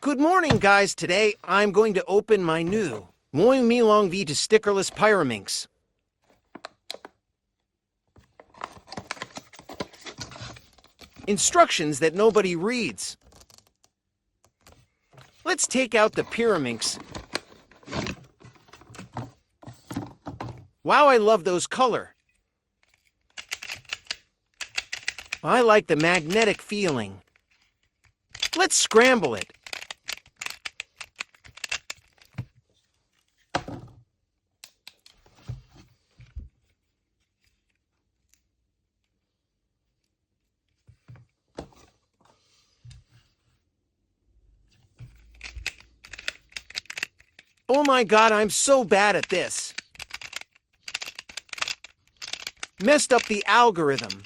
Good morning, guys. Today, I'm going to open my new MOYU MEILONG V2 stickerless PYRAMINX. Instructions that nobody reads. Let's take out the PYRAMINX. Wow, I love those color. I like the magnetic feeling. Let's scramble it. Oh my God, I'm so bad at this. Messed up the algorithm.